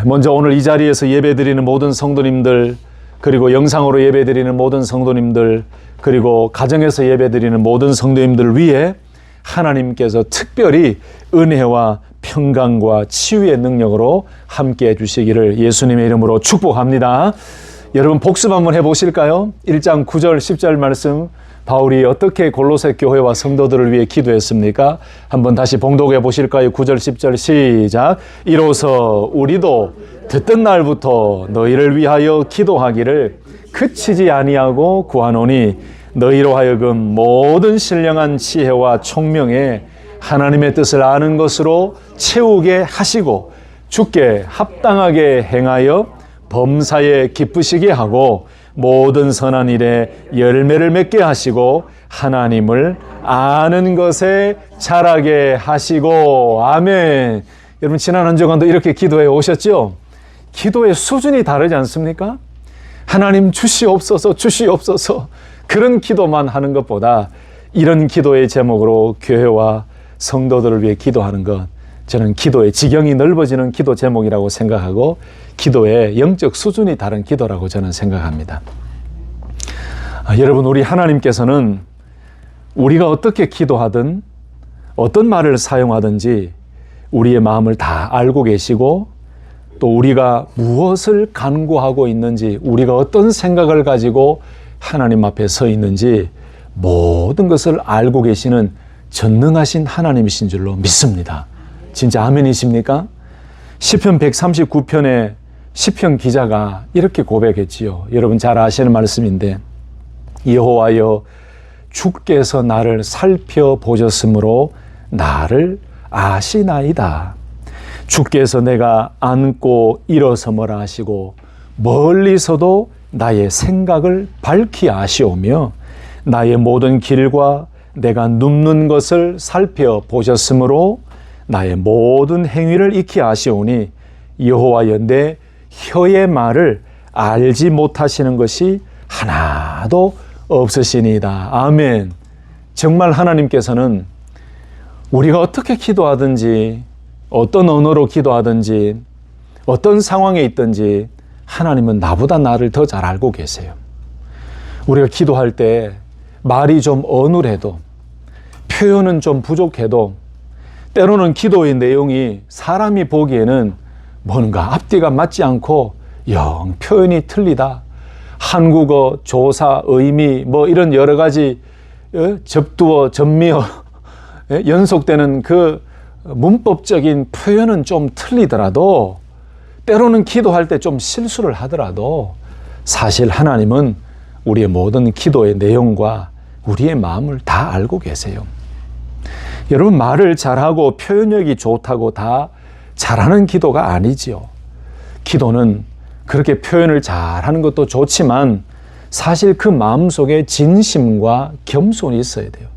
먼저 오늘 이 자리에서 예배드리는 모든 성도님들, 그리고 영상으로 예배드리는 모든 성도님들, 그리고 가정에서 예배드리는 모든 성도님들 위해 하나님께서 특별히 은혜와 평강과 치유의 능력으로 함께 해주시기를 예수님의 이름으로 축복합니다. 여러분 복습 한번 해보실까요? 1장 9절 10절 말씀, 바울이 어떻게 골로새 교회와 성도들을 위해 기도했습니까? 한번 다시 봉독해 보실까요? 9절 10절 시작. 이로써 우리도 듣던 날부터 너희를 위하여 기도하기를 그치지 아니하고 구하노니 너희로 하여금 모든 신령한 지혜와 총명에 하나님의 뜻을 아는 것으로 채우게 하시고 주께 합당하게 행하여 범사에 기쁘시게 하고 모든 선한 일에 열매를 맺게 하시고 하나님을 아는 것에 자라게 하시고. 아멘. 여러분 지난 한 주간도 이렇게 기도해 오셨죠? 기도의 수준이 다르지 않습니까? 하나님 주시옵소서 주시옵소서 그런 기도만 하는 것보다 이런 기도의 제목으로 교회와 성도들을 위해 기도하는 것, 저는 기도의 지경이 넓어지는 기도 제목이라고 생각하고 기도의 영적 수준이 다른 기도라고 저는 생각합니다. 여러분, 우리 하나님께서는 우리가 어떻게 기도하든 어떤 말을 사용하든지 우리의 마음을 다 알고 계시고 또 우리가 무엇을 간구하고 있는지, 우리가 어떤 생각을 가지고 하나님 앞에 서 있는지 모든 것을 알고 계시는 전능하신 하나님이신 줄로 믿습니다. 진짜 아멘이십니까? 시편 139편에 시편 기자가 이렇게 고백했지요. 여러분 잘 아시는 말씀인데, 여호와여 주께서 나를 살펴보셨으므로 나를 아시나이다. 주께서 내가 앉고 일어서머라 하시고 멀리서도 나의 생각을 밝히 아시오며 나의 모든 길과 내가 눕는 것을 살펴보셨으므로 나의 모든 행위를 익히 아시오니 여호와여 내 혀의 말을 알지 못하시는 것이 하나도 없으시니이다. 아멘. 정말 하나님께서는 우리가 어떻게 기도하든지 어떤 언어로 기도하든지 어떤 상황에 있든지 하나님은 나보다 나를 더 잘 알고 계세요. 우리가 기도할 때 말이 좀 어눌해도 표현은 좀 부족해도 때로는 기도의 내용이 사람이 보기에는 뭔가 앞뒤가 맞지 않고 영 표현이 틀리다. 한국어, 조사, 의미 뭐 이런 여러 가지 접두어, 접미어 연속되는 그 문법적인 표현은 좀 틀리더라도 때로는 기도할 때 좀 실수를 하더라도 사실 하나님은 우리의 모든 기도의 내용과 우리의 마음을 다 알고 계세요. 여러분 말을 잘하고 표현력이 좋다고 다 잘하는 기도가 아니지요. 기도는 그렇게 표현을 잘하는 것도 좋지만 사실 그 마음속에 진심과 겸손이 있어야 돼요.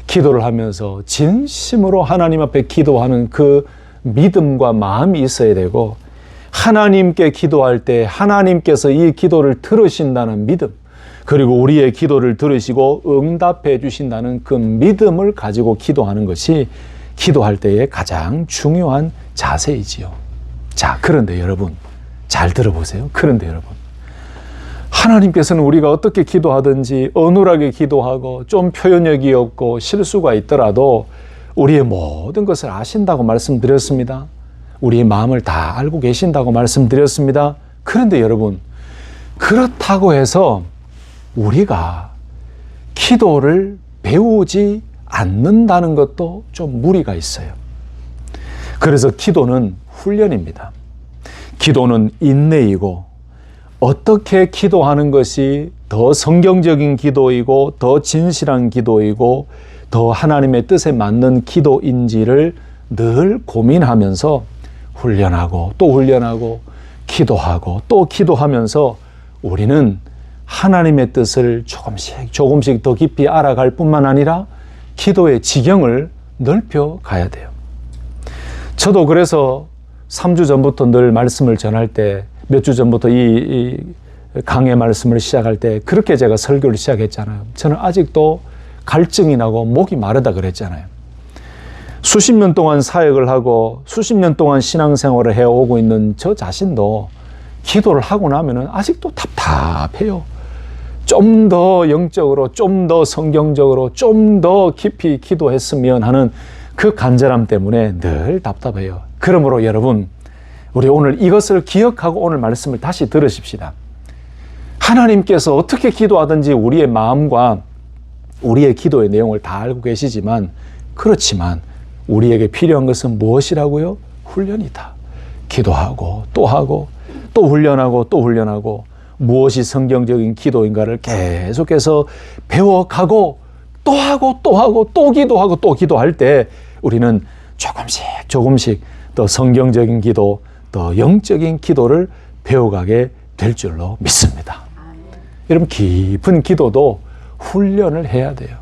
기도를 하면서 진심으로 하나님 앞에 기도하는 그 믿음과 마음이 있어야 되고, 하나님께 기도할 때 하나님께서 이 기도를 들으신다는 믿음, 그리고 우리의 기도를 들으시고 응답해 주신다는 그 믿음을 가지고 기도하는 것이 기도할 때의 가장 중요한 자세이지요. 자, 그런데 여러분 잘 들어보세요. 그런데 여러분, 하나님께서는 우리가 어떻게 기도하든지 어눌하게 기도하고 좀 표현력이 없고 실수가 있더라도 우리의 모든 것을 아신다고 말씀드렸습니다. 우리의 마음을 다 알고 계신다고 말씀드렸습니다. 그런데 여러분, 그렇다고 해서 우리가 기도를 배우지 않는다는 것도 좀 무리가 있어요. 그래서 기도는 훈련입니다. 기도는 인내이고, 어떻게 기도하는 것이 더 성경적인 기도이고 더 진실한 기도이고 더 하나님의 뜻에 맞는 기도인지를 늘 고민하면서 훈련하고 또 훈련하고 기도하고 또 기도하면서 우리는 하나님의 뜻을 조금씩 더 깊이 알아갈 뿐만 아니라 기도의 지경을 넓혀 가야 돼요. 저도 그래서 3주 전부터 늘 말씀을 전할 때, 몇 주 전부터 이 강의 말씀을 시작할 때 그렇게 제가 설교를 시작했잖아요. 저는 아직도 갈증이 나고 목이 마르다 그랬잖아요. 수십 년 동안 사역을 하고 수십 년 동안 신앙생활을 해오고 있는 저 자신도 기도를 하고 나면은 아직도 답답해요. 좀 더 영적으로, 좀 더 성경적으로, 좀 더 깊이 기도했으면 하는 그 간절함 때문에 늘 답답해요. 그러므로 여러분, 우리 오늘 이것을 기억하고 오늘 말씀을 다시 들으십시다. 하나님께서 어떻게 기도하든지 우리의 마음과 우리의 기도의 내용을 다 알고 계시지만, 그렇지만 우리에게 필요한 것은 무엇이라고요? 훈련이다. 기도하고 또 하고 또 훈련하고 또 훈련하고 무엇이 성경적인 기도인가를 계속해서 배워가고 또 하고 또 하고 또 기도하고 또 기도할 때 우리는 조금씩 더 성경적인 기도, 더 영적인 기도를 배워가게 될 줄로 믿습니다. 여러분, 깊은 기도도 훈련을 해야 돼요.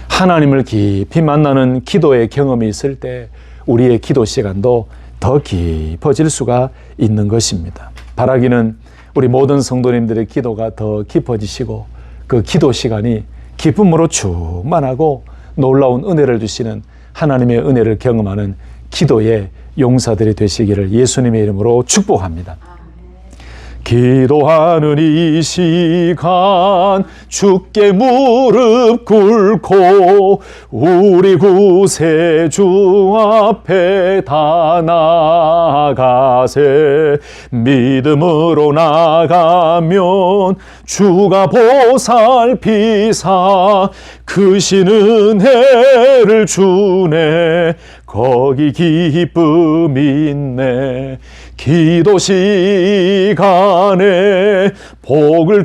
하나님을 깊이 만나는 기도의 경험이 있을 때 우리의 기도 시간도 더 깊어질 수가 있는 것입니다. 바라기는 우리 모든 성도님들의 기도가 더 깊어지시고 그 기도 시간이 기쁨으로 충만하고 놀라운 은혜를 주시는 하나님의 은혜를 경험하는 기도의 용사들이 되시기를 예수님의 이름으로 축복합니다. 기도하는 이 시간 주께 무릎 꿇고 우리 구세주 앞에 다 나아가세. 믿음으로 나가면 주가 보살피사 크신 은혜를 주네. 거기 기쁨이 있네. 기도 시간에 복을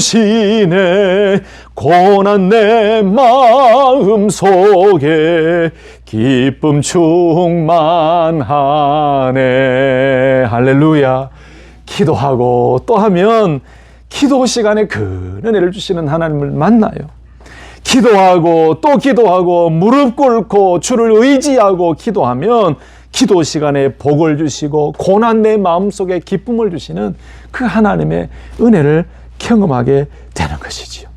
주시네. 고난 내 마음 속에 기쁨 충만하네. 할렐루야. 기도하고 또 하면 기도 시간에 큰 은혜를 주시는 하나님을 만나요. 기도하고 또 기도하고 무릎 꿇고 주를 의지하고 기도하면 기도 시간에 복을 주시고 고난 내 마음속에 기쁨을 주시는 그 하나님의 은혜를 경험하게 되는 것이지요.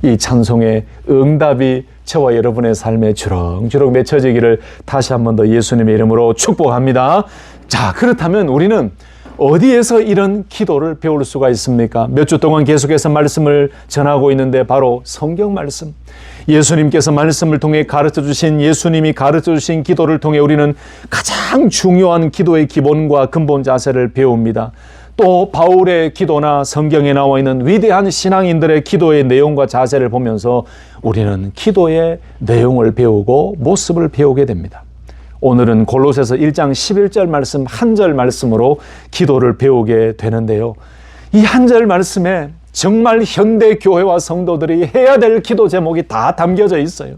이 찬송의 응답이 저와 여러분의 삶에 주렁주렁 맺혀지기를 다시 한 번 더 예수님의 이름으로 축복합니다. 자, 그렇다면 우리는 어디에서 이런 기도를 배울 수가 있습니까? 몇 주 동안 계속해서 말씀을 전하고 있는데 바로 성경 말씀, 예수님께서 말씀을 통해 가르쳐 주신, 예수님이 가르쳐 주신 기도를 통해 우리는 가장 중요한 기도의 기본과 근본 자세를 배웁니다. 또 바울의 기도나 성경에 나와 있는 위대한 신앙인들의 기도의 내용과 자세를 보면서 우리는 기도의 내용을 배우고 모습을 배우게 됩니다. 오늘은 골로새서 1장 11절 말씀 한 절 말씀으로 기도를 배우게 되는데요. 이 한 절 말씀에 정말 현대 교회와 성도들이 해야 될 기도 제목이 다 담겨져 있어요.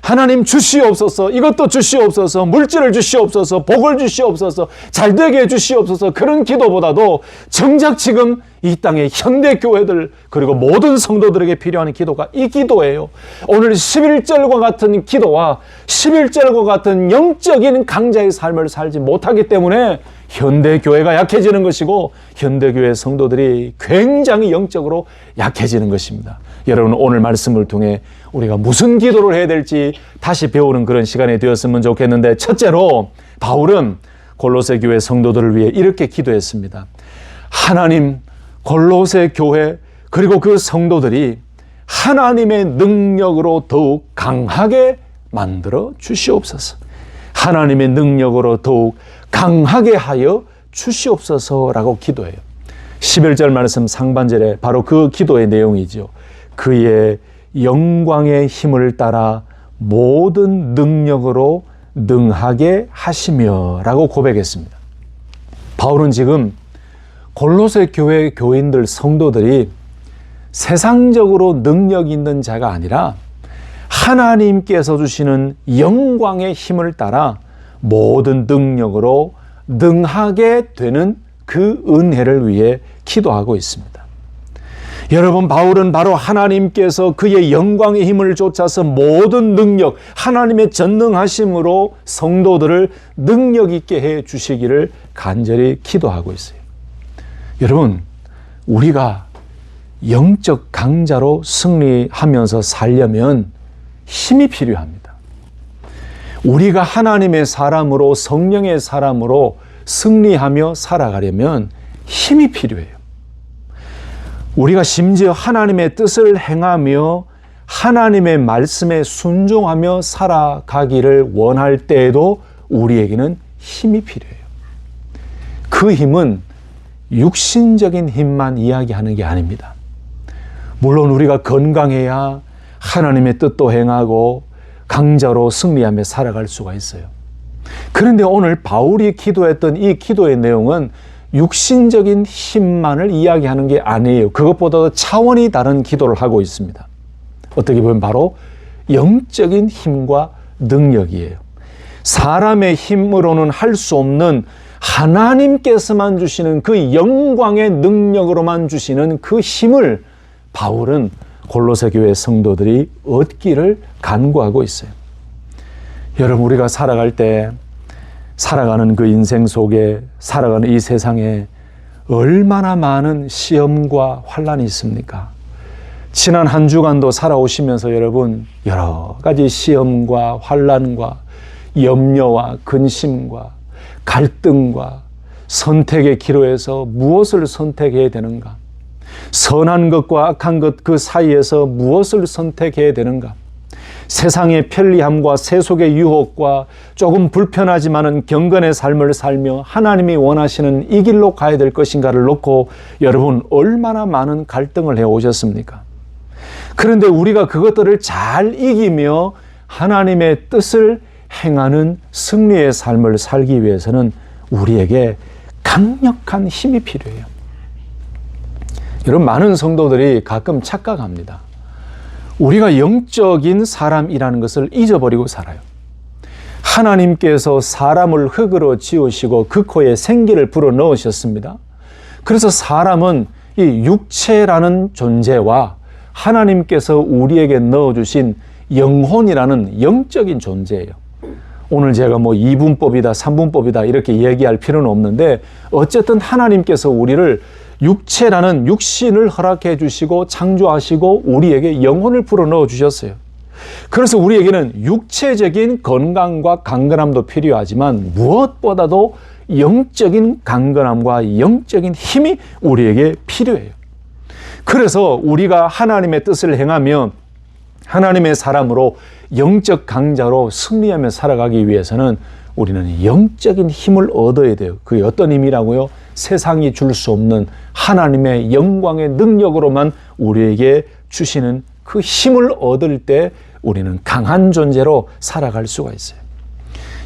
하나님 주시옵소서, 이것도 주시옵소서, 물질을 주시옵소서, 복을 주시옵소서, 잘되게 해주시옵소서. 그런 기도보다도 정작 지금 이 땅의 현대 교회들 그리고 모든 성도들에게 필요한 기도가 이 기도예요. 오늘 11절과 같은 기도와 11절과 같은 영적인 강자의 삶을 살지 못하기 때문에 현대 교회가 약해지는 것이고 현대 교회 성도들이 굉장히 영적으로 약해지는 것입니다. 여러분, 오늘 말씀을 통해 우리가 무슨 기도를 해야 될지 다시 배우는 그런 시간이 되었으면 좋겠는데, 첫째로 바울은 골로새 교회 성도들을 위해 이렇게 기도했습니다. 하나님, 골로새 교회 그리고 그 성도들이 하나님의 능력으로 더욱 강하게 만들어 주시옵소서. 하나님의 능력으로 더욱 강하게 하여 주시옵소서라고 기도해요. 11절 말씀 상반절에 바로 그 기도의 내용이죠. 그의 영광의 힘을 따라 모든 능력으로 능하게 하시며 라고 고백했습니다. 바울은 지금 골로새 교회 교인들 성도들이 세상적으로 능력 있는 자가 아니라 하나님께서 주시는 영광의 힘을 따라 모든 능력으로 능하게 되는 그 은혜를 위해 기도하고 있습니다. 여러분, 바울은 바로 하나님께서 그의 영광의 힘을 쫓아서 모든 능력, 하나님의 전능하심으로 성도들을 능력 있게 해 주시기를 간절히 기도하고 있어요. 여러분, 우리가 영적 강자로 승리하면서 살려면 힘이 필요합니다. 우리가 하나님의 사람으로, 성령의 사람으로 승리하며 살아가려면 힘이 필요해요. 우리가 심지어 하나님의 뜻을 행하며 하나님의 말씀에 순종하며 살아가기를 원할 때에도 우리에게는 힘이 필요해요. 그 힘은 육신적인 힘만 이야기하는 게 아닙니다. 물론 우리가 건강해야 하나님의 뜻도 행하고 강자로 승리하며 살아갈 수가 있어요. 그런데 오늘 바울이 기도했던 이 기도의 내용은 육신적인 힘만을 이야기하는 게 아니에요. 그것보다도 차원이 다른 기도를 하고 있습니다. 어떻게 보면 바로 영적인 힘과 능력이에요. 사람의 힘으로는 할 수 없는 하나님께서만 주시는 그 영광의 능력으로만 주시는 그 힘을 바울은 골로새 교회 성도들이 얻기를 간구하고 있어요. 여러분, 우리가 살아갈 때 살아가는 그 인생 속에, 살아가는 이 세상에 얼마나 많은 시험과 환난이 있습니까? 지난 한 주간도 살아오시면서 여러분 여러 가지 시험과 환난과 염려와 근심과 갈등과 선택의 기로에서 무엇을 선택해야 되는가? 선한 것과 악한 것 그 사이에서 무엇을 선택해야 되는가? 세상의 편리함과 세속의 유혹과 조금 불편하지만은 경건의 삶을 살며 하나님이 원하시는 이 길로 가야 될 것인가를 놓고 여러분 얼마나 많은 갈등을 해오셨습니까? 그런데 우리가 그것들을 잘 이기며 하나님의 뜻을 행하는 승리의 삶을 살기 위해서는 우리에게 강력한 힘이 필요해요. 여러분, 많은 성도들이 가끔 착각합니다. 우리가 영적인 사람이라는 것을 잊어버리고 살아요. 하나님께서 사람을 흙으로 지으시고 그 코에 생기를 불어넣으셨습니다. 그래서 사람은 이 육체라는 존재와 하나님께서 우리에게 넣어주신 영혼이라는 영적인 존재예요. 오늘 제가 뭐 2분법이다, 3분법이다 이렇게 얘기할 필요는 없는데 어쨌든 하나님께서 우리를 육체라는 육신을 허락해 주시고 창조하시고 우리에게 영혼을 불어넣어 주셨어요. 그래서 우리에게는 육체적인 건강과 강건함도 필요하지만 무엇보다도 영적인 강건함과 영적인 힘이 우리에게 필요해요. 그래서 우리가 하나님의 뜻을 행하며 하나님의 사람으로 영적 강자로 승리하며 살아가기 위해서는 우리는 영적인 힘을 얻어야 돼요. 그게 어떤 힘이라고요? 세상이 줄 수 없는 하나님의 영광의 능력으로만 우리에게 주시는 그 힘을 얻을 때 우리는 강한 존재로 살아갈 수가 있어요.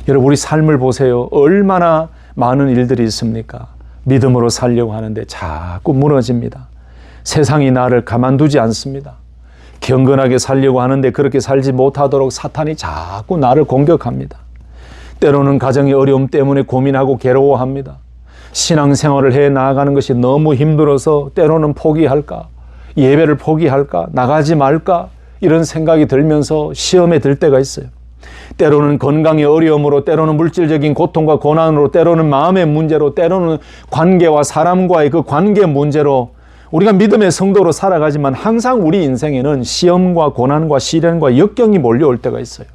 여러분, 우리 삶을 보세요. 얼마나 많은 일들이 있습니까? 믿음으로 살려고 하는데 자꾸 무너집니다. 세상이 나를 가만두지 않습니다. 경건하게 살려고 하는데 그렇게 살지 못하도록 사탄이 자꾸 나를 공격합니다. 때로는 가정의 어려움 때문에 고민하고 괴로워합니다. 신앙생활을 해 나아가는 것이 너무 힘들어서 때로는 포기할까? 예배를 포기할까? 나가지 말까? 이런 생각이 들면서 시험에 들 때가 있어요. 때로는 건강의 어려움으로, 때로는 물질적인 고통과 고난으로, 때로는 마음의 문제로, 때로는 관계와 사람과의 그 관계 문제로 우리가 믿음의 성도로 살아가지만 항상 우리 인생에는 시험과 고난과 시련과 역경이 몰려올 때가 있어요.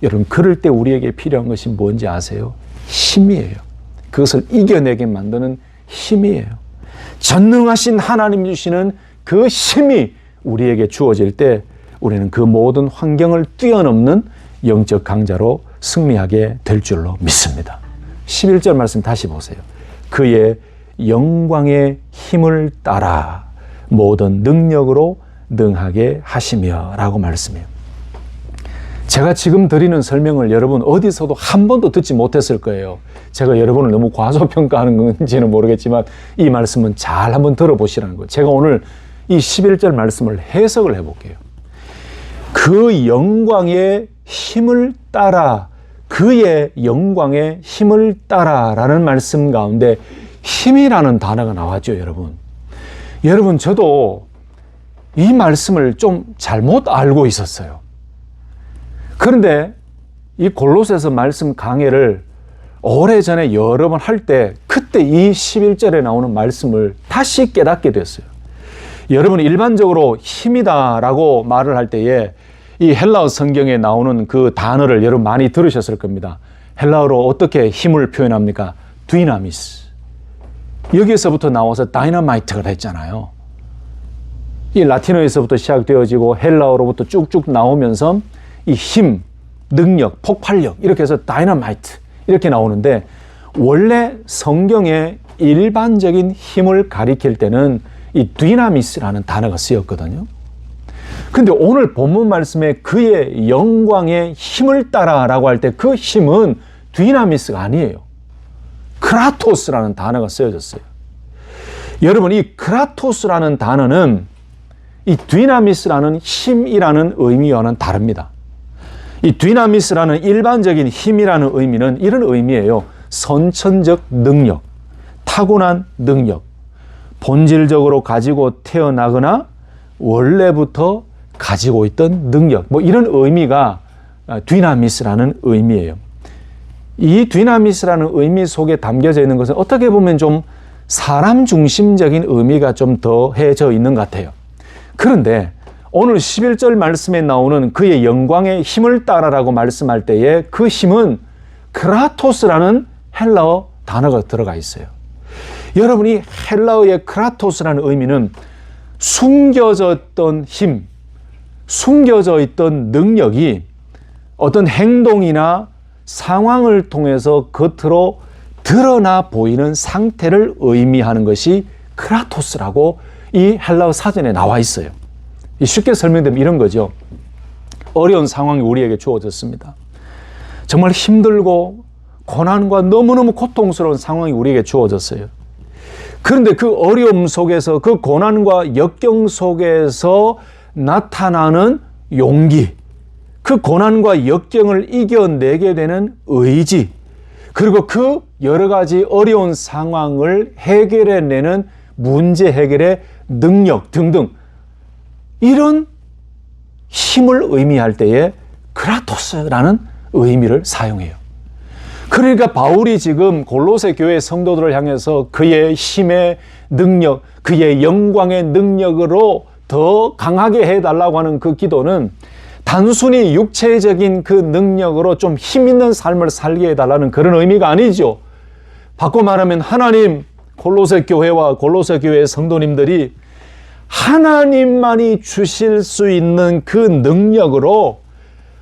여러분, 그럴 때 우리에게 필요한 것이 뭔지 아세요? 힘이에요. 그것을 이겨내게 만드는 힘이에요. 전능하신 하나님 주시는 그 힘이 우리에게 주어질 때 우리는 그 모든 환경을 뛰어넘는 영적 강자로 승리하게 될 줄로 믿습니다. 11절 말씀 다시 보세요. 그의 영광의 힘을 따라 모든 능력으로 능하게 하시며 라고 말씀해요. 제가 지금 드리는 설명을 여러분 어디서도 한 번도 듣지 못했을 거예요. 제가 여러분을 너무 과소평가하는 건지는 모르겠지만 이 말씀은 잘 한번 들어보시라는 거예요. 제가 오늘 이 11절 말씀을 해석을 해볼게요. 그 영광의 힘을 따라, 그의 영광의 힘을 따라 라는 말씀 가운데 힘이라는 단어가 나왔죠, 여러분. 여러분, 저도 이 말씀을 좀 잘못 알고 있었어요. 그런데 이 골로새서 말씀 강해를 오래전에 여러 번 할 때 그때 이 11절에 나오는 말씀을 다시 깨닫게 됐어요. 여러분, 일반적으로 힘이다라고 말을 할 때에 이 헬라어 성경에 나오는 그 단어를 여러분 많이 들으셨을 겁니다. 헬라어로 어떻게 힘을 표현합니까? 디나미스. 여기에서부터 나와서 다이너마이트가 됐잖아요. 이 라틴어에서부터 시작되어지고 헬라어로부터 쭉쭉 나오면서 이 힘, 능력, 폭발력 이렇게 해서 다이너마이트 이렇게 나오는데, 원래 성경의 일반적인 힘을 가리킬 때는 이 디나미스라는 단어가 쓰였거든요. 근데 오늘 본문 말씀에 그의 영광의 힘을 따라라고 할 때 그 힘은 디나미스가 아니에요. 크라토스라는 단어가 쓰여졌어요. 여러분, 이 크라토스라는 단어는 이 디나미스라는 힘이라는 의미와는 다릅니다. 이 디나미스라는 일반적인 힘이라는 의미는 이런 의미예요. 선천적 능력, 타고난 능력, 본질적으로 가지고 태어나거나 원래부터 가지고 있던 능력, 뭐 이런 의미가 디나미스라는 의미예요. 이 디나미스라는 의미 속에 담겨져 있는 것은 어떻게 보면 좀 사람 중심적인 의미가 좀 더해져 있는 것 같아요. 그런데 오늘 11절 말씀에 나오는 그의 영광의 힘을 따라라고 말씀할 때에 그 힘은 크라토스라는 헬라어 단어가 들어가 있어요. 여러분이 헬라어의 크라토스라는 의미는 숨겨졌던 힘, 숨겨져 있던 능력이 어떤 행동이나 상황을 통해서 겉으로 드러나 보이는 상태를 의미하는 것이 크라토스라고 이 헬라어 사전에 나와 있어요. 쉽게 설명되면 이런 거죠. 어려운 상황이 우리에게 주어졌습니다. 정말 힘들고 고난과 너무너무 고통스러운 상황이 우리에게 주어졌어요. 그런데 그 어려움 속에서, 그 고난과 역경 속에서 나타나는 용기, 그 고난과 역경을 이겨내게 되는 의지, 그리고 그 여러 가지 어려운 상황을 해결해내는 문제 해결의 능력 등등, 이런 힘을 의미할 때에 크라토스라는 의미를 사용해요. 그러니까 바울이 지금 골로새 교회 성도들을 향해서 그의 힘의 능력, 그의 영광의 능력으로 더 강하게 해달라고 하는 그 기도는 단순히 육체적인 그 능력으로 좀 힘 있는 삶을 살게 해달라는 그런 의미가 아니죠. 바꿔 말하면 하나님, 골로새 교회와 골로새 교회의 성도님들이 하나님만이 주실 수 있는 그 능력으로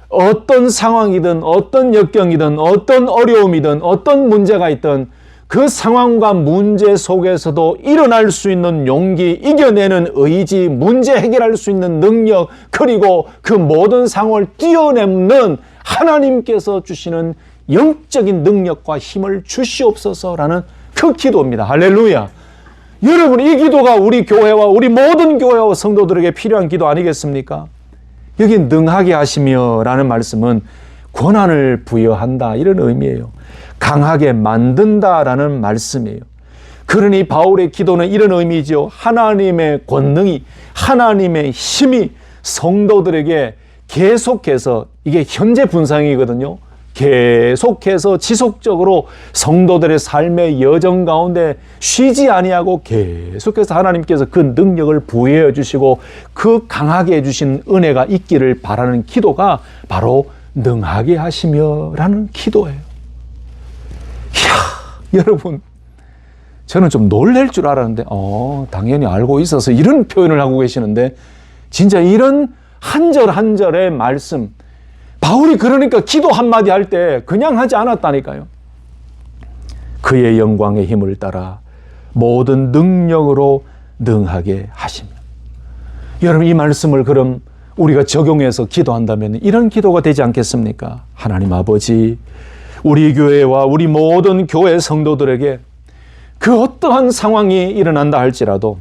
어떤 상황이든 어떤 역경이든 어떤 어려움이든 어떤 문제가 있든 그 상황과 문제 속에서도 일어날 수 있는 용기, 이겨내는 의지, 문제 해결할 수 있는 능력, 그리고 그 모든 상황을 뛰어넘는 하나님께서 주시는 영적인 능력과 힘을 주시옵소서라는 그 기도입니다. 할렐루야. 여러분, 이 기도가 우리 교회와 우리 모든 교회와 성도들에게 필요한 기도 아니겠습니까? 여기 능하게 하시며 라는 말씀은 권한을 부여한다, 이런 의미예요. 강하게 만든다라는 말씀이에요. 그러니 바울의 기도는 이런 의미죠. 하나님의 권능이, 하나님의 힘이 성도들에게 계속해서, 이게 현재 분상이거든요. 계속해서 지속적으로 성도들의 삶의 여정 가운데 쉬지 아니하고 계속해서 하나님께서 그 능력을 부여해 주시고 그 강하게 해주신 은혜가 있기를 바라는 기도가 바로 능하게 하시며 라는 기도예요. 이야, 여러분, 저는 좀 놀랄 줄 알았는데 당연히 알고 있어서 이런 표현을 하고 계시는데, 진짜 이런 한 절 한 절의 말씀, 바울이 그러니까 기도 한마디 할 때 그냥 하지 않았다니까요. 그의 영광의 힘을 따라 모든 능력으로 능하게 하시며. 여러분, 이 말씀을 그럼 우리가 적용해서 기도한다면 이런 기도가 되지 않겠습니까? 하나님 아버지, 우리 교회와 우리 모든 교회 성도들에게 그 어떠한 상황이 일어난다 할지라도,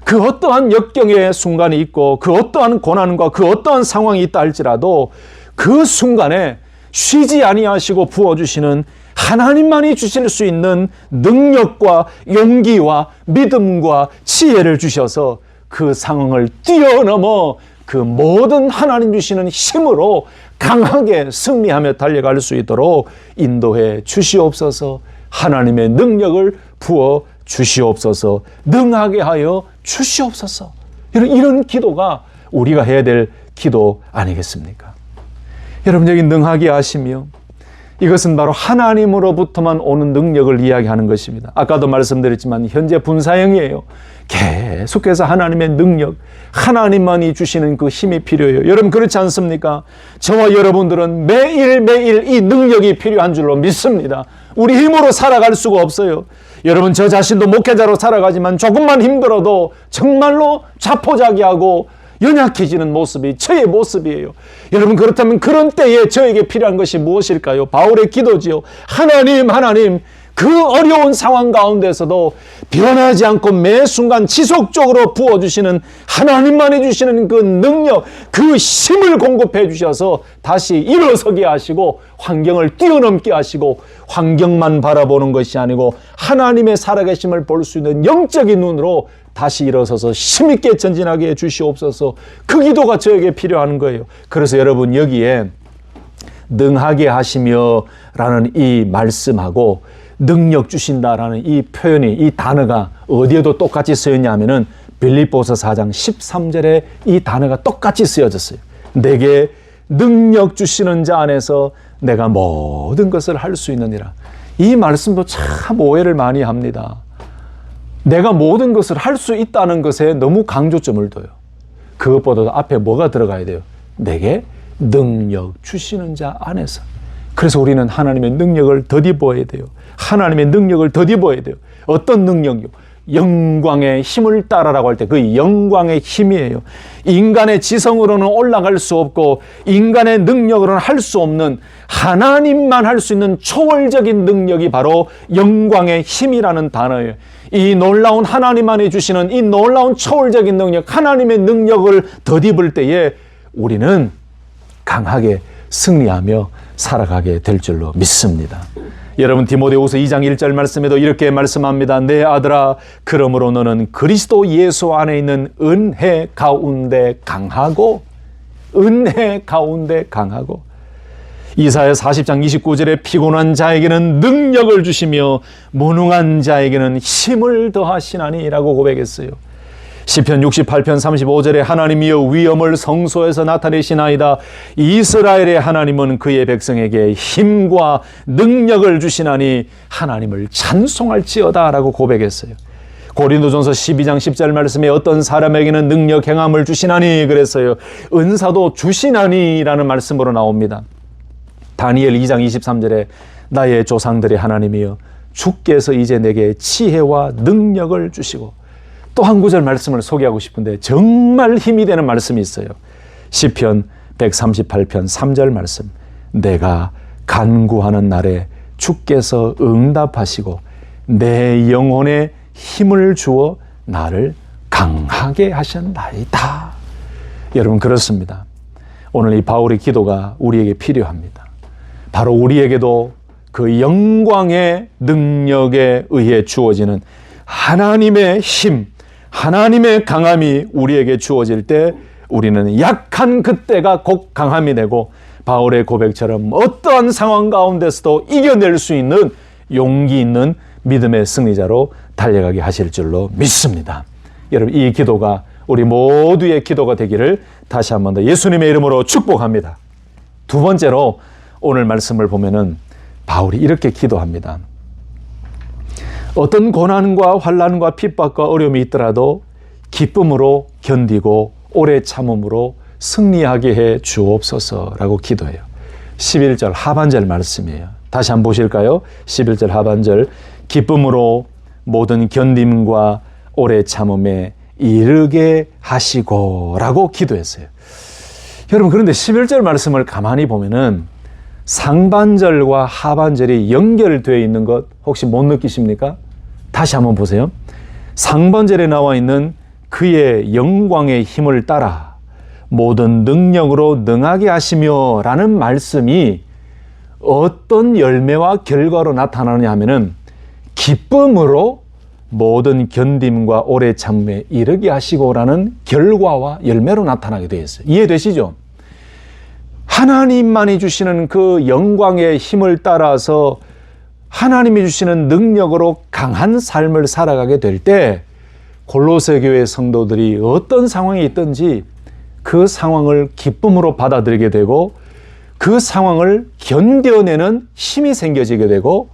그 어떠한 역경의 순간이 있고 그 어떠한 고난과 그 어떠한 상황이 있다 할지라도 그 순간에 쉬지 아니하시고 부어주시는 하나님만이 주실 수 있는 능력과 용기와 믿음과 지혜를 주셔서 그 상황을 뛰어넘어 그 모든 하나님 주시는 힘으로 강하게 승리하며 달려갈 수 있도록 인도해 주시옵소서. 하나님의 능력을 부어 주시옵소서. 능하게 하여 주시옵소서. 이런 기도가 우리가 해야 될 기도 아니겠습니까? 여러분, 여기 능하게 하시며, 이것은 바로 하나님으로부터만 오는 능력을 이야기하는 것입니다. 아까도 말씀드렸지만 현재 분사형이에요. 계속해서 하나님의 능력, 하나님만이 주시는 그 힘이 필요해요. 여러분, 그렇지 않습니까? 저와 여러분들은 매일매일 이 능력이 필요한 줄로 믿습니다. 우리 힘으로 살아갈 수가 없어요. 여러분, 저 자신도 목회자로 살아가지만 조금만 힘들어도 정말로 자포자기하고 연약해지는 모습이 저의 모습이에요. 여러분, 그렇다면 그런 때에 저에게 필요한 것이 무엇일까요? 바울의 기도지요. 하나님, 그 어려운 상황 가운데서도 변하지 않고 매 순간 지속적으로 부어주시는 하나님만이 주시는 그 능력, 그 힘을 공급해 주셔서 다시 일어서게 하시고 환경을 뛰어넘게 하시고 환경만 바라보는 것이 아니고 하나님의 살아계심을 볼 수 있는 영적인 눈으로 다시 일어서서 힘있게 전진하게 해 주시옵소서. 그 기도가 저에게 필요한 거예요. 그래서 여러분, 여기에 능하게 하시며 라는 이 말씀하고 능력 주신다라는 이 표현이, 이 단어가 어디에도 똑같이 쓰였냐 하면은 빌립보서 4장 13절에 이 단어가 똑같이 쓰여졌어요. 내게 능력 주시는 자 안에서 내가 모든 것을 할 수 있느니라. 이 말씀도 참 오해를 많이 합니다. 내가 모든 것을 할 수 있다는 것에 너무 강조점을 둬요. 그것보다도 앞에 뭐가 들어가야 돼요? 내게 능력 주시는 자 안에서. 그래서 우리는 하나님의 능력을 덧입어야 돼요. 하나님의 능력을 덧입어야 돼요. 어떤 능력이요? 영광의 힘을 따라라고 할 때 그 영광의 힘이에요. 인간의 지성으로는 올라갈 수 없고 인간의 능력으로는 할 수 없는 하나님만 할 수 있는 초월적인 능력이 바로 영광의 힘이라는 단어예요. 이 놀라운 하나님만이 주시는 이 놀라운 초월적인 능력, 하나님의 능력을 덧입을 때에 우리는 강하게 승리하며 살아가게 될 줄로 믿습니다. 여러분, 디모데후서 2장 1절 말씀에도 이렇게 말씀합니다. 내 아들아, 그러므로 너는 그리스도 예수 안에 있는 은혜 가운데 강하고, 은혜 가운데 강하고. 이사야 40장 29절에 피곤한 자에게는 능력을 주시며 무능한 자에게는 힘을 더하시나니 라고 고백했어요. 시편 68편 35절에 하나님이여 위엄을 성소에서 나타내시나이다. 이스라엘의 하나님은 그의 백성에게 힘과 능력을 주시나니 하나님을 찬송할지어다 라고 고백했어요. 고린도전서 12장 10절 말씀에 어떤 사람에게는 능력 행함을 주시나니 그랬어요. 은사도 주시나니 라는 말씀으로 나옵니다. 다니엘 2장 23절에 나의 조상들의 하나님이여 주께서 이제 내게 지혜와 능력을 주시고, 또 한 구절 말씀을 소개하고 싶은데 정말 힘이 되는 말씀이 있어요. 시편 138편 3절 말씀. 내가 간구하는 날에 주께서 응답하시고 내 영혼에 힘을 주어 나를 강하게 하셨나이다. 여러분, 그렇습니다. 오늘 이 바울의 기도가 우리에게 필요합니다. 바로 우리에게도 그 영광의 능력에 의해 주어지는 하나님의 힘, 하나님의 강함이 우리에게 주어질 때 우리는 약한 그때가 곧 강함이 되고 바울의 고백처럼 어떠한 상황 가운데서도 이겨낼 수 있는 용기 있는 믿음의 승리자로 달려가게 하실 줄로 믿습니다. 여러분, 이 기도가 우리 모두의 기도가 되기를 다시 한 번 더 예수님의 이름으로 축복합니다. 두 번째로 오늘 말씀을 보면은 바울이 이렇게 기도합니다. 어떤 고난과 환난과 핍박과 어려움이 있더라도 기쁨으로 견디고 오래 참음으로 승리하게 해 주옵소서라고 기도해요. 11절 하반절 말씀이에요. 다시 한번 보실까요? 11절 하반절. 기쁨으로 모든 견딤과 오래 참음에 이르게 하시고 라고 기도했어요. 여러분, 그런데 11절 말씀을 가만히 보면은 상반절과 하반절이 연결되어 있는 것 혹시 못 느끼십니까? 다시 한번 보세요. 상반절에 나와 있는 그의 영광의 힘을 따라 모든 능력으로 능하게 하시며 라는 말씀이 어떤 열매와 결과로 나타나느냐 하면은 기쁨으로 모든 견딤과 오래 참음에 이르게 하시고라는 결과와 열매로 나타나게 되어 있어요. 이해되시죠? 하나님만이 주시는 그 영광의 힘을 따라서 하나님이 주시는 능력으로 강한 삶을 살아가게 될 때 골로새 교회 성도들이 어떤 상황이 있든지 그 상황을 기쁨으로 받아들이게 되고 그 상황을 견뎌내는 힘이 생겨지게 되고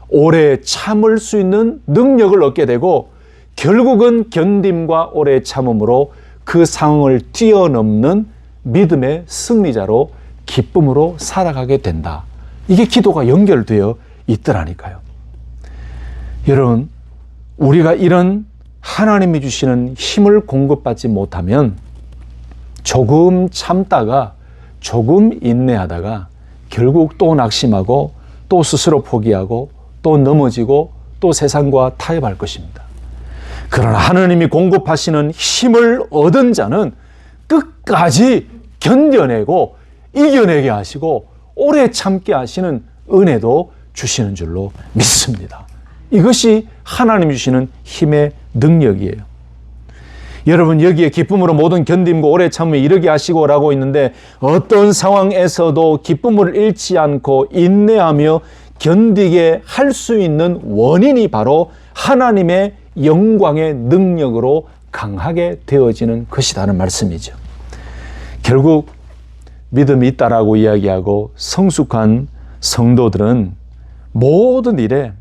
오래 참을 수 있는 능력을 얻게 되고 결국은 견딤과 오래 참음으로 그 상황을 뛰어넘는 믿음의 승리자로 기쁨으로 살아가게 된다. 이게 기도가 연결되어 있더라니까요. 여러분, 우리가 이런 하나님이 주시는 힘을 공급받지 못하면 조금 참다가 조금 인내하다가 결국 또 낙심하고 또 스스로 포기하고 또 넘어지고 또 세상과 타협할 것입니다. 그러나 하나님이 공급하시는 힘을 얻은 자는 끝까지 견뎌내고 이겨내게 하시고 오래 참게 하시는 은혜도 주시는 줄로 믿습니다. 이것이 하나님이 주시는 힘의 능력이에요. 여러분, 여기에 기쁨으로 모든 견딤과 오래 참음에 이르게 하시고 라고 있는데 어떤 상황에서도 기쁨을 잃지 않고 인내하며 견디게 할 수 있는 원인이 바로 하나님의 영광의 능력으로 강하게 되어지는 것이라는 말씀이죠. 결국 믿음이 있다라고 이야기하고 성숙한 성도들은 모든 일에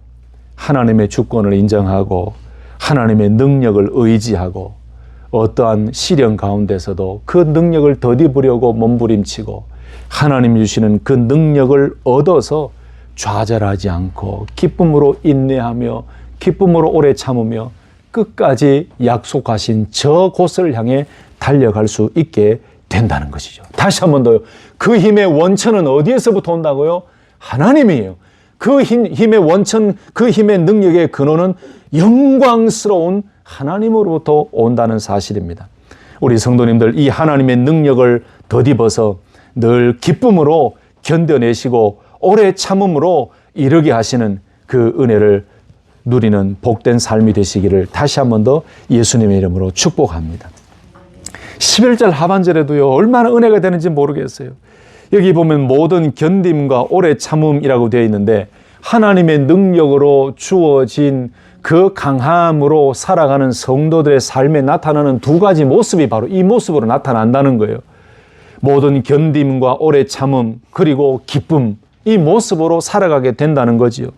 하나님의 주권을 인정하고 하나님의 능력을 의지하고 어떠한 시련 가운데서도 그 능력을 덧입으려고 몸부림치고 하나님이 주시는 그 능력을 얻어서 좌절하지 않고 기쁨으로 인내하며 기쁨으로 오래 참으며 끝까지 약속하신 저 곳을 향해 달려갈 수 있게 된다는 것이죠. 다시 한 번 더요. 그 힘의 원천은 어디에서부터 온다고요? 하나님이에요. 그 힘의 원천, 그 힘의 능력의 근원은 영광스러운 하나님으로부터 온다는 사실입니다. 우리 성도님들, 이 하나님의 능력을 덧입어서 늘 기쁨으로 견뎌내시고 오래 참음으로 이르게 하시는 그 은혜를 누리는 복된 삶이 되시기를 다시 한 번 더 예수님의 이름으로 축복합니다. 11절 하반절에도요, 얼마나 은혜가 되는지 모르겠어요. 여기 보면 모든 견딤과 오래 참음이라고 되어 있는데 하나님의 능력으로 주어진 그 강함으로 살아가는 성도들의 삶에 나타나는 두 가지 모습이 바로 이 모습으로 나타난다는 거예요. 모든 견딤과 오래 참음 그리고 기쁨, 이 모습으로 살아가게 된다는 거지요.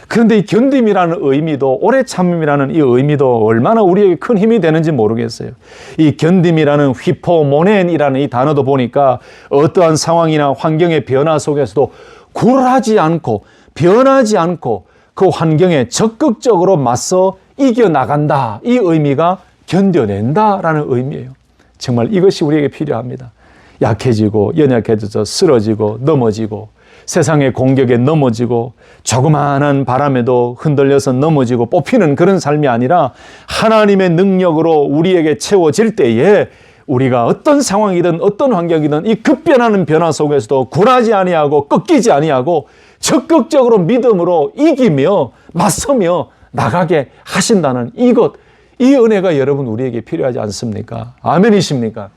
그런데 이 견딤이라는 의미도 오래 참음이라는 이 의미도 얼마나 우리에게 큰 힘이 되는지 모르겠어요. 이 견딤이라는 휘포모넨이라는 이 단어도 보니까 어떠한 상황이나 환경의 변화 속에서도 굴하지 않고 변하지 않고 그 환경에 적극적으로 맞서 이겨나간다. 이 의미가 견뎌낸다라는 의미예요. 정말 이것이 우리에게 필요합니다. 약해지고 연약해져서 쓰러지고 넘어지고 세상의 공격에 넘어지고 조그마한 바람에도 흔들려서 넘어지고 뽑히는 그런 삶이 아니라 하나님의 능력으로 우리에게 채워질 때에 우리가 어떤 상황이든 어떤 환경이든 이 급변하는 변화 속에서도 굴하지 아니하고 꺾이지 아니하고 적극적으로 믿음으로 이기며 맞서며 나가게 하신다는 이것, 이 은혜가 여러분 우리에게 필요하지 않습니까? 아멘이십니까?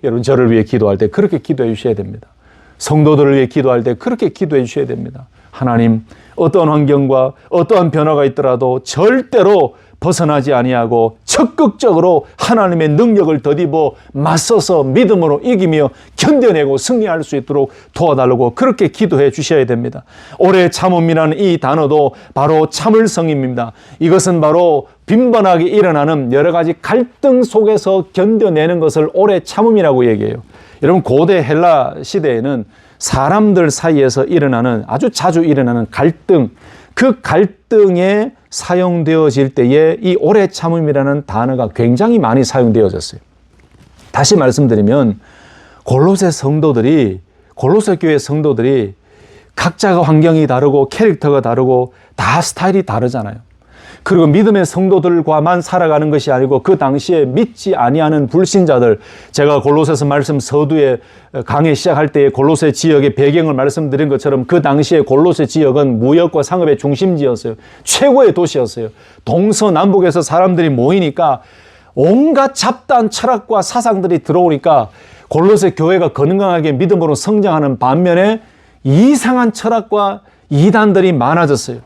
여러분, 저를 위해 기도할 때 그렇게 기도해 주셔야 됩니다. 성도들을 위해 기도할 때 그렇게 기도해 주셔야 됩니다. 하나님, 어떠한 환경과 어떠한 변화가 있더라도 절대로 벗어나지 아니하고 적극적으로 하나님의 능력을 덧입어 맞서서 믿음으로 이기며 견뎌내고 승리할 수 있도록 도와달라고 그렇게 기도해 주셔야 됩니다. 오래 참음이라는 이 단어도 바로 참을성입니다. 이것은 바로 빈번하게 일어나는 여러 가지 갈등 속에서 견뎌내는 것을 오래 참음이라고 얘기해요. 여러분, 고대 헬라 시대에는 사람들 사이에서 일어나는 아주 자주 일어나는 갈등, 그 갈등에 사용되어질 때에 이 오래 참음이라는 단어가 굉장히 많이 사용되어졌어요. 다시 말씀드리면 골로새 교회 성도들이 각자가 환경이 다르고 캐릭터가 다르고 다 스타일이 다르잖아요. 그리고 믿음의 성도들과만 살아가는 것이 아니고 그 당시에 믿지 아니하는 불신자들, 제가 골로새서 말씀 서두에 강의 시작할 때에 골로새 지역의 배경을 말씀드린 것처럼 그 당시에 골로새 지역은 무역과 상업의 중심지였어요. 최고의 도시였어요. 동서남북에서 사람들이 모이니까 온갖 잡다한 철학과 사상들이 들어오니까 골로새 교회가 건강하게 믿음으로 성장하는 반면에 이상한 철학과 이단들이 많아졌어요.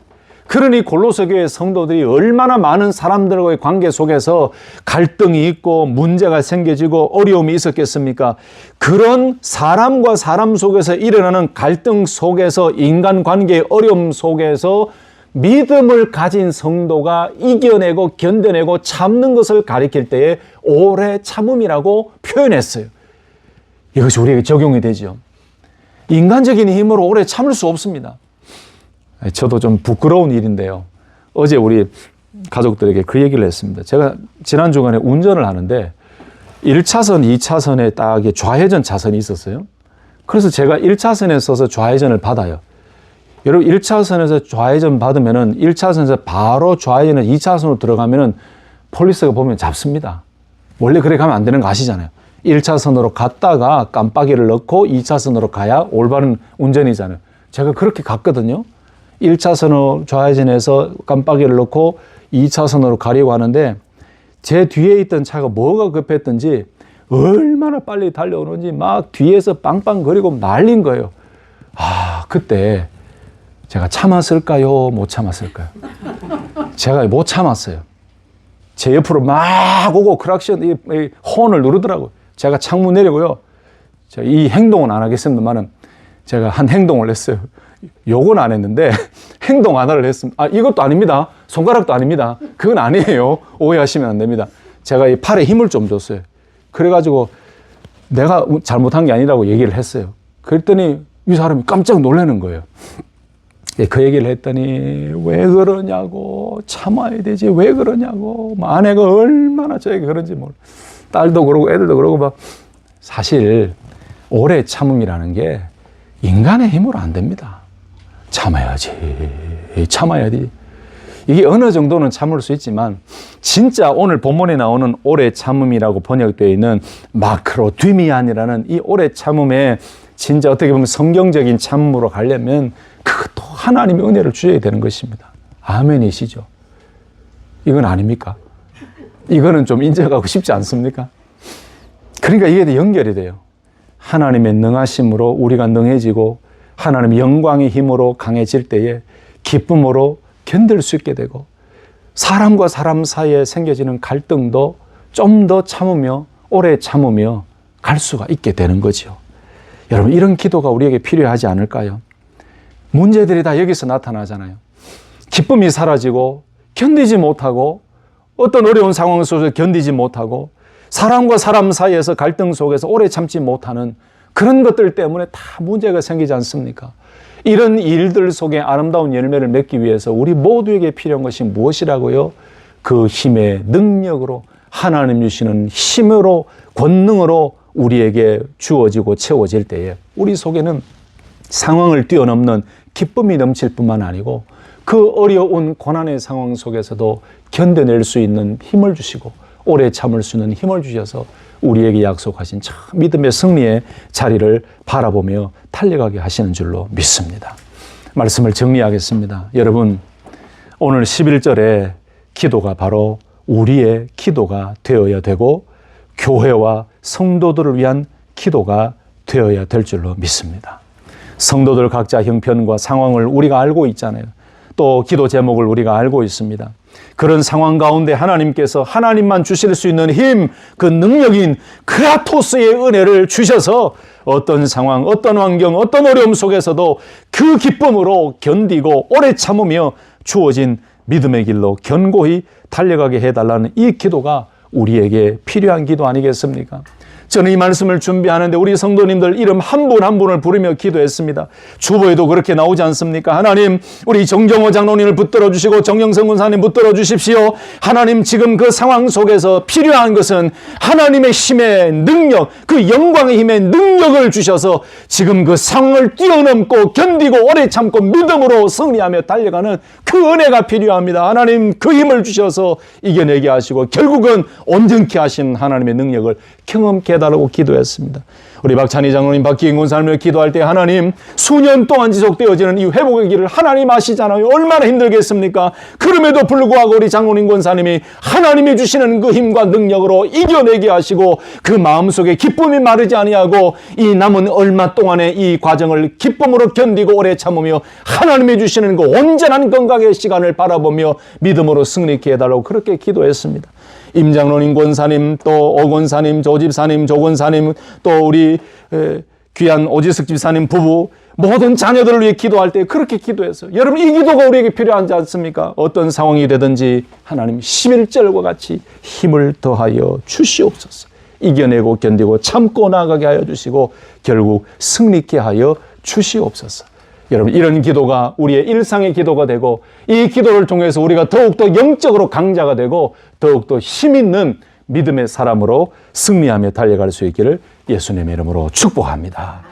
그러니 골로새 교회 성도들이 얼마나 많은 사람들과의 관계 속에서 갈등이 있고 문제가 생겨지고 어려움이 있었겠습니까? 그런 사람과 사람 속에서 일어나는 갈등 속에서 인간관계의 어려움 속에서 믿음을 가진 성도가 이겨내고 견뎌내고 참는 것을 가리킬 때에 오래 참음이라고 표현했어요. 이것이 우리에게 적용이 되죠. 인간적인 힘으로 오래 참을 수 없습니다. 저도 좀 부끄러운 일인데요. 어제 우리 가족들에게 그 얘기를 했습니다. 제가 지난 주간에 운전을 하는데 1차선, 2차선에 딱 좌회전 차선이 있었어요. 그래서 제가 1차선에 서서 좌회전을 받아요. 여러분 1차선에서 좌회전 받으면은 1차선에서 바로 좌회전을 2차선으로 들어가면은 폴리스가 보면 잡습니다. 원래 그래 가면 안 되는 거 아시잖아요. 1차선으로 갔다가 깜빡이를 넣고 2차선으로 가야 올바른 운전이잖아요. 제가 그렇게 갔거든요. 1차선으로 좌회전해서 깜빡이를 넣고 2차선으로 가려고 하는데 제 뒤에 있던 차가 뭐가 급했던지 얼마나 빨리 달려오는지 막 뒤에서 빵빵거리고 난린 거예요. 아, 그때 제가 참았을까요? 못 참았을까요? 제가 못 참았어요. 제 옆으로 막 오고 크락션, 이 혼을 누르더라고요. 제가 창문 내리고요. 제가 이 행동은 안 하겠습니다만은 제가 한 행동을 했어요. 욕은 안 했는데 행동 하나를 했습니다. 아, 이것도 아닙니다. 손가락도 아닙니다. 그건 아니에요. 오해하시면 안 됩니다. 제가 이 팔에 힘을 좀 줬어요. 그래가지고 내가 잘못한 게 아니라고 얘기를 했어요. 그랬더니 이 사람이 깜짝 놀라는 거예요. 그 얘기를 했더니 왜 그러냐고, 참아야 되지 왜 그러냐고, 아내가 얼마나 저에게 그런지 몰라. 딸도 그러고 애들도 그러고 막. 사실 오래 참음이라는 게 인간의 힘으로 안 됩니다. 참아야지, 참아야 돼. 이게 어느 정도는 참을 수 있지만 진짜 오늘 본문에 나오는 오래 참음이라고 번역되어 있는 마크로디미안이라는 이 오래 참음에 진짜 어떻게 보면 성경적인 참음으로 가려면 그것도 하나님의 은혜를 주셔야 되는 것입니다. 아멘이시죠? 이건 아닙니까? 이거는 좀 인정하고 싶지 않습니까? 그러니까 이게 연결이 돼요. 하나님의 능하심으로 우리가 능해지고 하나님의 영광의 힘으로 강해질 때에 기쁨으로 견딜 수 있게 되고 사람과 사람 사이에 생겨지는 갈등도 좀 더 참으며 오래 참으며 갈 수가 있게 되는 거죠. 여러분, 이런 기도가 우리에게 필요하지 않을까요? 문제들이 다 여기서 나타나잖아요. 기쁨이 사라지고 견디지 못하고 어떤 어려운 상황 속에서 견디지 못하고 사람과 사람 사이에서 갈등 속에서 오래 참지 못하는 그런 것들 때문에 다 문제가 생기지 않습니까? 이런 일들 속에 아름다운 열매를 맺기 위해서 우리 모두에게 필요한 것이 무엇이라고요? 그 힘의 능력으로 하나님 주시는 힘으로 권능으로 우리에게 주어지고 채워질 때에 우리 속에는 상황을 뛰어넘는 기쁨이 넘칠 뿐만 아니고 그 어려운 고난의 상황 속에서도 견뎌낼 수 있는 힘을 주시고 오래 참을 수 있는 힘을 주셔서 우리에게 약속하신 참 믿음의 승리의 자리를 바라보며 달려가게 하시는 줄로 믿습니다. 말씀을 정리하겠습니다. 여러분, 오늘 11절에 기도가 바로 우리의 기도가 되어야 되고 교회와 성도들을 위한 기도가 되어야 될 줄로 믿습니다. 성도들 각자 형편과 상황을 우리가 알고 있잖아요. 또 기도 제목을 우리가 알고 있습니다. 그런 상황 가운데 하나님께서 하나님만 주실 수 있는 힘, 그 능력인 크라토스의 은혜를 주셔서 어떤 상황, 어떤 환경, 어떤 어려움 속에서도 그 기쁨으로 견디고 오래 참으며 주어진 믿음의 길로 견고히 달려가게 해달라는 이 기도가 우리에게 필요한 기도 아니겠습니까? 저는 이 말씀을 준비하는데 우리 성도님들 이름 한 분 한 분을 부르며 기도했습니다. 주보에도 그렇게 나오지 않습니까? 하나님, 우리 정정호 장로님을 붙들어 주시고 정영성 군사님 붙들어 주십시오. 하나님, 지금 그 상황 속에서 필요한 것은 하나님의 힘의 능력, 그 영광의 힘의 능력을 주셔서 지금 그 상황을 뛰어넘고 견디고 오래 참고 믿음으로 승리하며 달려가는 그 은혜가 필요합니다. 하나님, 그 힘을 주셔서 이겨내게 하시고 결국은 온전케 하신 하나님의 능력을 경험케 해달라고 기도했습니다. 우리 박찬희 장로님, 박기인 권사님을 기도할 때 하나님 수년 동안 지속되어지는 이 회복의 길을 하나님 아시잖아요. 얼마나 힘들겠습니까? 그럼에도 불구하고 우리 장로님 권사님이 하나님이 주시는 그 힘과 능력으로 이겨내게 하시고 그 마음속에 기쁨이 마르지 아니하고 이 남은 얼마 동안의 이 과정을 기쁨으로 견디고 오래 참으며 하나님이 주시는 그 온전한 건강의 시간을 바라보며 믿음으로 승리케 해달라고 그렇게 기도했습니다. 임장로님 권사님, 또 오 권사님, 조 집사님, 조 권사님, 또 우리 귀한 오지숙 집사님 부부 모든 자녀들을 위해 기도할 때 그렇게 기도했어요. 여러분 이 기도가 우리에게 필요하지 않습니까? 어떤 상황이 되든지 하나님 11절과 같이 힘을 더하여 주시옵소서. 이겨내고 견디고 참고 나가게 하여 주시고 결국 승리케 하여 주시옵소서. 여러분 이런 기도가 우리의 일상의 기도가 되고 이 기도를 통해서 우리가 더욱더 영적으로 강자가 되고 더욱더 힘있는 믿음의 사람으로 승리하며 달려갈 수 있기를 예수님의 이름으로 축복합니다.